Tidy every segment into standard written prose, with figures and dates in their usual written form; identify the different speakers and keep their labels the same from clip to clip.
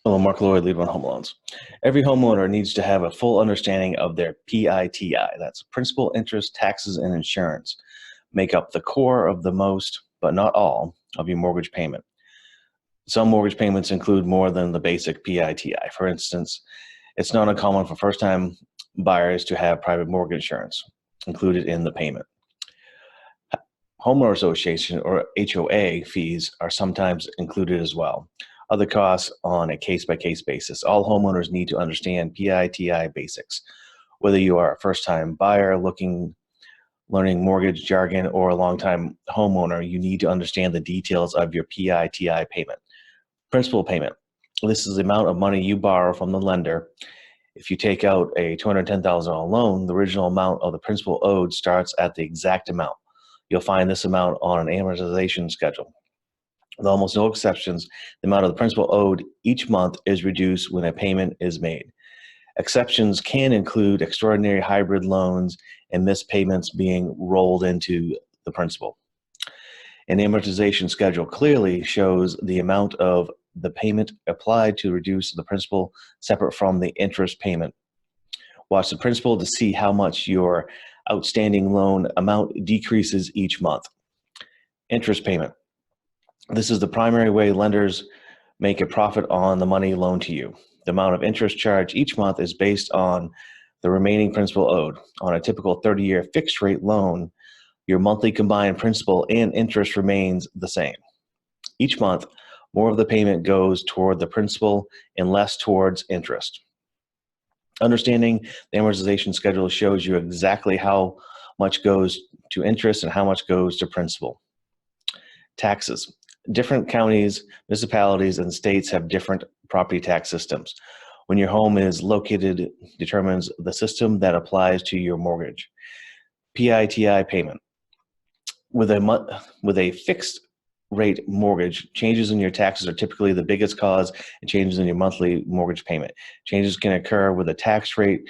Speaker 1: Hello, Mark Lloyd, Lead One Home Loans. Every homeowner needs to have a full understanding of their PITI. That's principal, interest, taxes, and insurance. Make up the core of the most, but not all, of your mortgage payment. Some mortgage payments include more than the basic PITI. For instance, it's not uncommon for first-time buyers to have private mortgage insurance included in the payment. Homeowner association or HOA fees are sometimes included as well. Other costs on a case-by-case basis. All homeowners need to understand PITI basics. Whether you are a first-time buyer learning mortgage jargon or a long-time homeowner, you need to understand the details of your PITI payment. Principal payment. This is the amount of money you borrow from the lender. If you take out a $210,000 loan, the original amount of the principal owed starts at the exact amount. You'll find this amount on an amortization schedule. With almost no exceptions, the amount of the principal owed each month is reduced when a payment is made. Exceptions can include extraordinary hybrid loans and missed payments being rolled into the principal. An amortization schedule clearly shows the amount of the payment applied to reduce the principal separate from the interest payment. Watch the principal to see how much your outstanding loan amount decreases each month. Interest payment. This is the primary way lenders make a profit on the money loaned to you. The amount of interest charged each month is based on the remaining principal owed. On a typical 30-year fixed rate loan, your monthly combined principal and interest remains the same. Each month, more of the payment goes toward the principal and less towards interest. Understanding the amortization schedule shows you exactly how much goes to interest and how much goes to principal. Taxes. Different counties, municipalities, and states have different property tax systems. When your home is located determines the system that applies to your mortgage. PITI payment. With a fixed rate mortgage, changes in your taxes are typically the biggest cause and changes in your monthly mortgage payment. Changes can occur with a tax rate,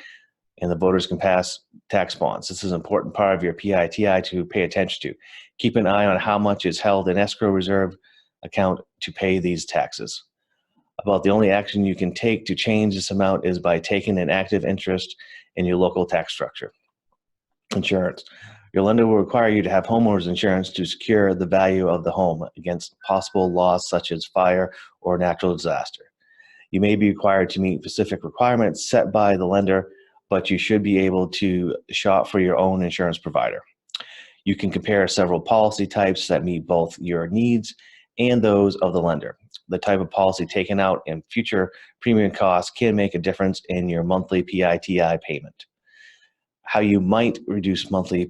Speaker 1: and the voters can pass tax bonds. This is an important part of your PITI to pay attention to. Keep an eye on how much is held in escrow reserve account to pay these taxes. About the only action you can take to change this amount is by taking an active interest in your local tax structure. Insurance. Your lender will require you to have homeowners insurance to secure the value of the home against possible loss such as fire or natural disaster. You may be required to meet specific requirements set by the lender, but you should be able to shop for your own insurance provider. You can compare several policy types that meet both your needs and those of the lender. The type of policy taken out and future premium costs can make a difference in your monthly PITI payment. How you might reduce monthly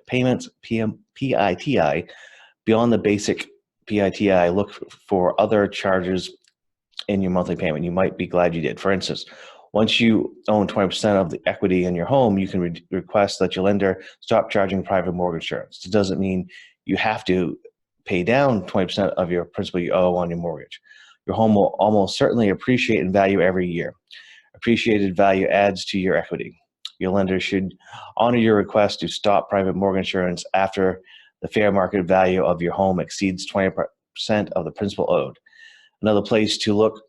Speaker 1: payments, PITI, beyond the basic PITI, look for other charges in your monthly payment. You might be glad you did. For instance, once you own 20% of the equity in your home, you can request that your lender stop charging private mortgage insurance. It doesn't mean you have to pay down 20% of your principal you owe on your mortgage. Your home will almost certainly appreciate in value every year. Appreciated value adds to your equity. Your lender should honor your request to stop private mortgage insurance after the fair market value of your home exceeds 20% of the principal owed. Another place to look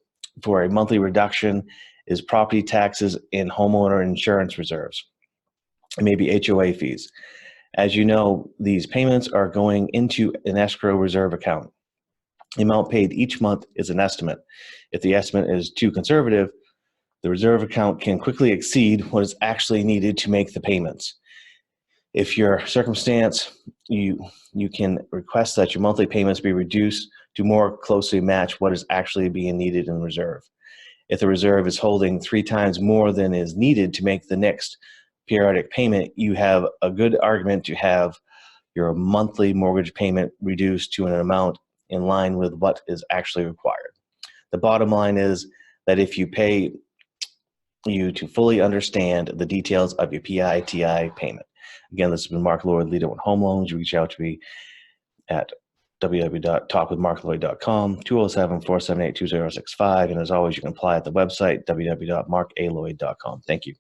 Speaker 1: for a monthly reduction is property taxes and homeowner insurance reserves. It may be HOA fees. As you know, these payments are going into an escrow reserve account. The amount paid each month is an estimate. If the estimate is too conservative, the reserve account can quickly exceed what is actually needed to make the payments. If your circumstance, you can request that your monthly payments be reduced to more closely match what is actually being needed in reserve. If the reserve is holding 3 times more than is needed to make the next periodic payment, you have a good argument to have your monthly mortgage payment reduced to an amount in line with what is actually required. The bottom line is that if you pay you to fully understand the details of your PITI payment. Again, this has been Mark Lloyd, Leader One Home Loans. Reach out to me at www.talkwithmarklloyd.com, 207-478-2065. And as always, you can apply at the website, www.markaloyd.com. Thank you.